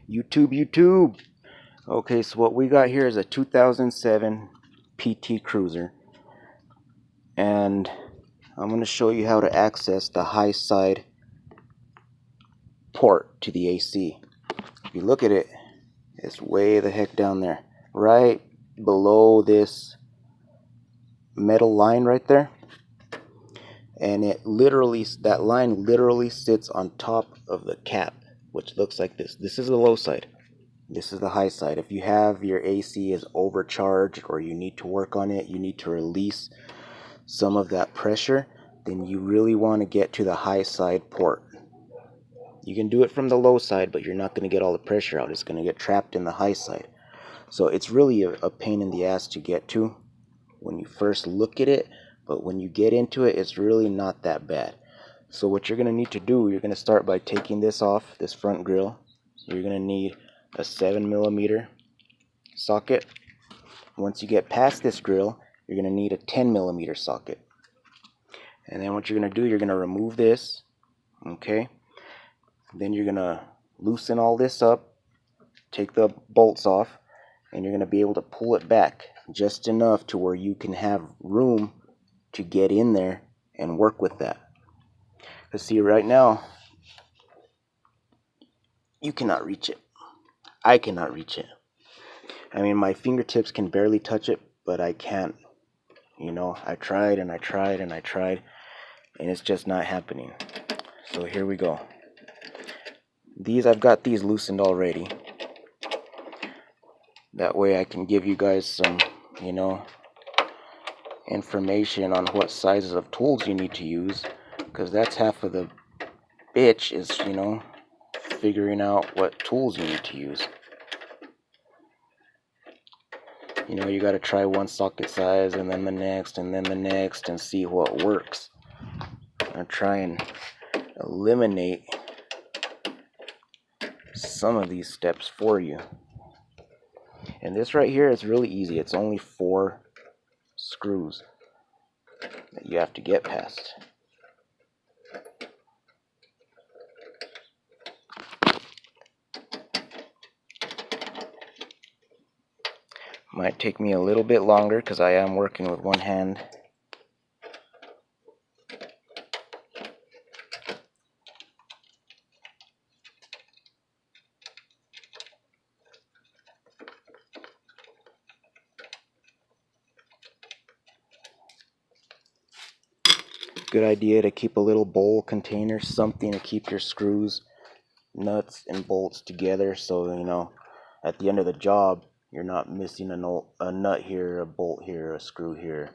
YouTube. Okay, so what we got here is a 2007 PT Cruiser, and I'm going to show you how to access the high side port to the AC. If you look at it, it's way the heck down there, right below this metal line right there, and that line literally sits on top of the cap, which looks like this. This is the low side. This is the high side. If you have your AC is overcharged or you need to work on it, you need to release some of that pressure, then you really want to get to the high side port. You can do it from the low side, but you're not going to get all the pressure out. It's going to get trapped in the high side. So it's really a pain in the ass to get to when you first look at it, but when you get into it, it's really not that bad. So what you're going to need to do, you're going to start by taking this off, this front grill. You're going to need a 7mm socket. Once you get past this grill, you're going to need a 10mm socket. And then what you're going to do, you're going to remove this, okay? Then you're going to loosen all this up, take the bolts off, and you're going to be able to pull it back just enough to where you can have room to get in there and work with that. Because see, right now, you cannot reach it. I cannot reach it. I mean, my fingertips can barely touch it, but I can't. You know, I tried and I tried and I tried, and it's just not happening. So here we go. I've got these loosened already. That way I can give you guys some, information on what sizes of tools you need to use, because that's half of the bitch is, figuring out what tools you need to use. You got to try one socket size and then the next and then the next and see what works. I'll try and eliminate some of these steps for you. And this right here is really easy. It's only 4 screws that you have to get past. Might take me a little bit longer because I am working with one hand. Good idea to keep a little bowl container, something to keep your screws, nuts, and bolts together, so at the end of the job you're not missing a nut here, a bolt here, a screw here.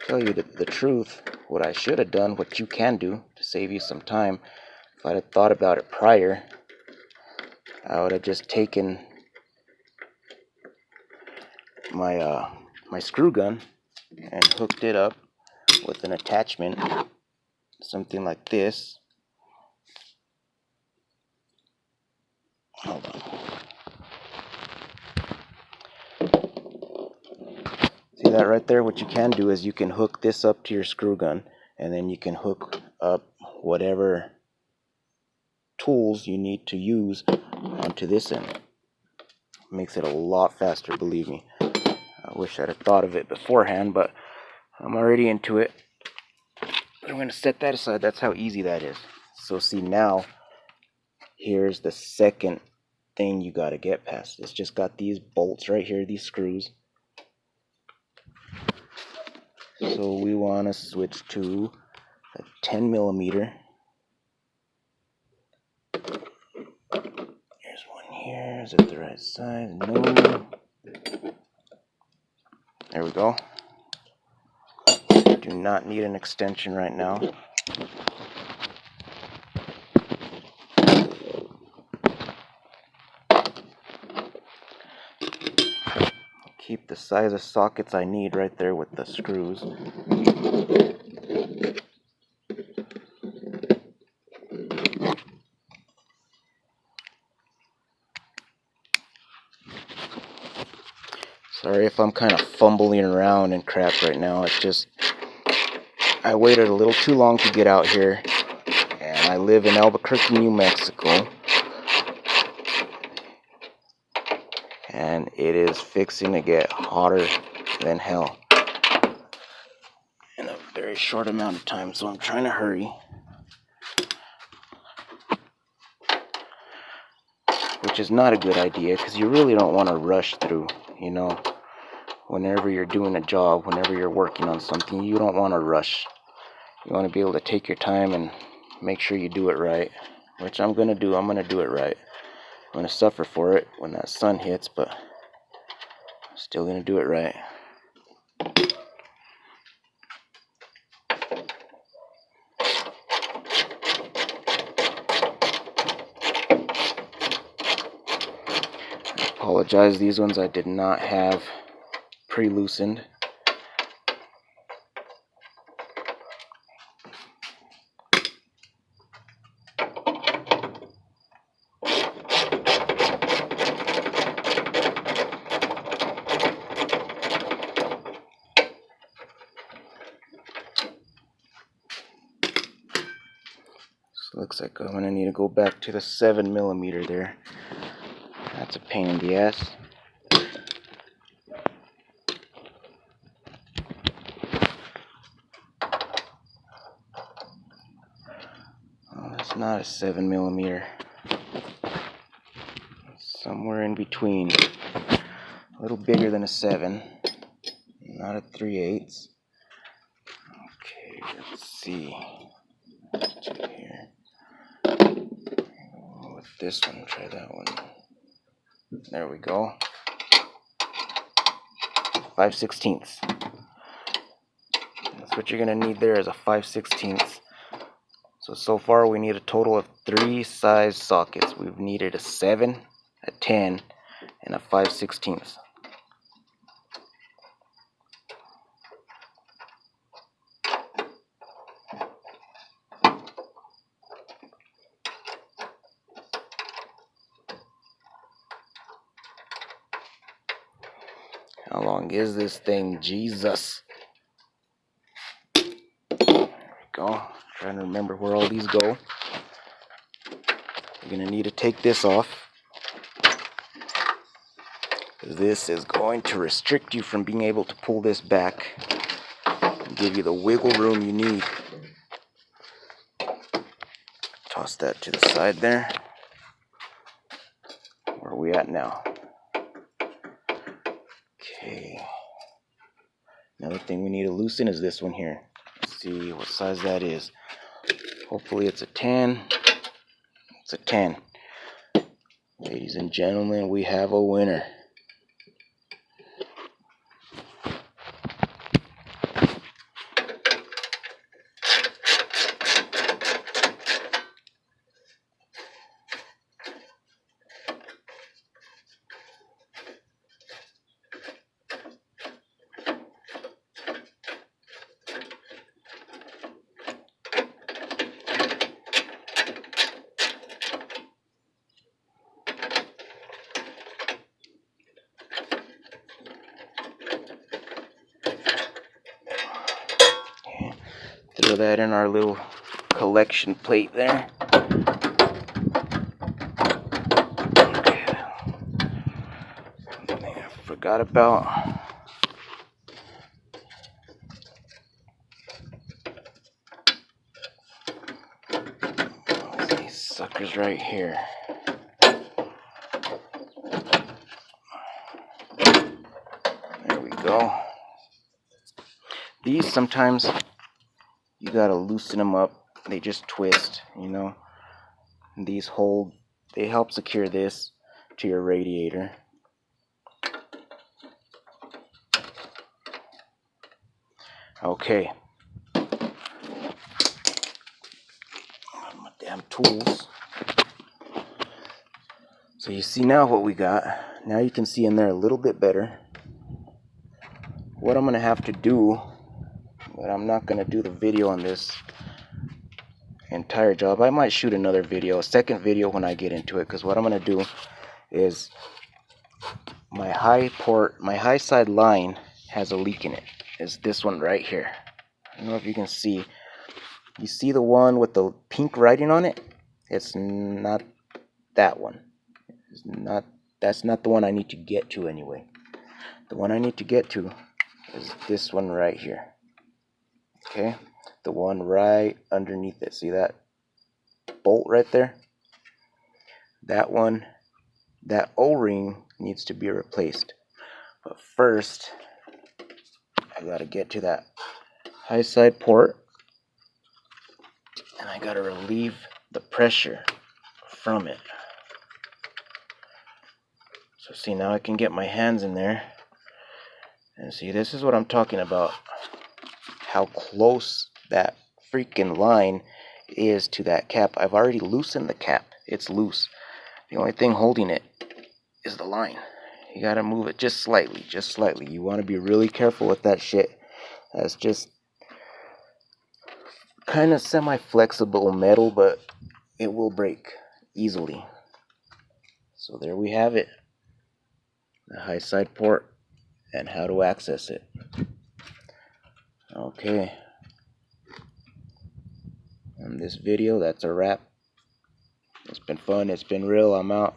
Tell you the truth, what I should have done, what you can do to save you some time, if I'd have thought about it prior, I would have just taken my screw gun and hooked it up with an attachment, something like this. Hold on. See that right there? What you can do is you can hook this up to your screw gun, and then you can hook up whatever tools you need to use onto this end. Makes it a lot faster, believe me. I wish I'd have thought of it beforehand, but I'm already into it. I'm going to set that aside. That's how easy that is. So see, now here's the second thing you got to get past. It's just got these bolts right here, these screws. So we want to switch to a 10mm. Here's one here. Is it the right size? No. There we go. Do not need an extension right now. Keep the size of sockets I need right there with the screws. Sorry if I'm kind of fumbling around and crap right now. It's just I waited a little too long to get out here, and I live in Albuquerque, New Mexico, and it is fixing to get hotter than hell in a very short amount of time, so I'm trying to hurry, which is not a good idea because you really don't want to rush through, you know. Whenever you're doing a job, whenever you're working on something, you don't want to rush. You want to be able to take your time and make sure you do it right, which I'm going to do. I'm going to do it right. I'm going to suffer for it when that sun hits, but I'm still going to do it right. I apologize, these ones I did not have pre-loosened. So looks like I'm going to need to go back to the 7mm there. That's a pain in the ass. Oh, that's not a 7mm. Somewhere in between. A little bigger than a 7. Not a 3/8. Okay, let's see. Here. With this one, try that one. There we go. 5/16. That's what you're going to need there, is a 5/16. So far we need a total of 3 size sockets. We've needed a 7, a 10, and a 5/16. How long is this thing? Jesus. There we go. Trying to remember where all these go. You're going to need to take this off. This is going to restrict you from being able to pull this back and give you the wiggle room you need. Toss that to the side there. Where are we at now? Okay. Another thing we need to loosen is this one here. Let's see what size that is. Hopefully it's a 10. It's a 10. Ladies and gentlemen, we have a winner. Throw that in our little collection plate there. Okay. Something I forgot about. These suckers right here. There we go. These sometimes you gotta loosen them up. They just twist, you know. And these hold, they help secure this to your radiator. Okay. My damn tools. So you see now what we got. Now you can see in there a little bit better. What I'm gonna have to do, but I'm not gonna do the video on this entire job. I might shoot another video, a second video when I get into it, because what I'm gonna do is my high side line has a leak in it. It's this one right here. I don't know if you can see. You see the one with the pink writing on it? It's not that one. That's not the one I need to get to anyway. The one I need to get to is this one right here. Okay? The one right underneath it. See that bolt right there? That one, that O-ring needs to be replaced. But first, I gotta get to that high side port, and I gotta relieve the pressure from it. So see, now I can get my hands in there, and see, this is what I'm talking about. How close that freaking line is to that cap. I've already loosened the cap. It's loose. The only thing holding it is the line. You gotta move it just slightly, just slightly. You want to be really careful with that shit. That's just kind of semi-flexible metal, but it will break easily. So there we have it. The high side port and how to access it. Okay. On this video, that's a wrap. It's been fun. It's been real. I'm out.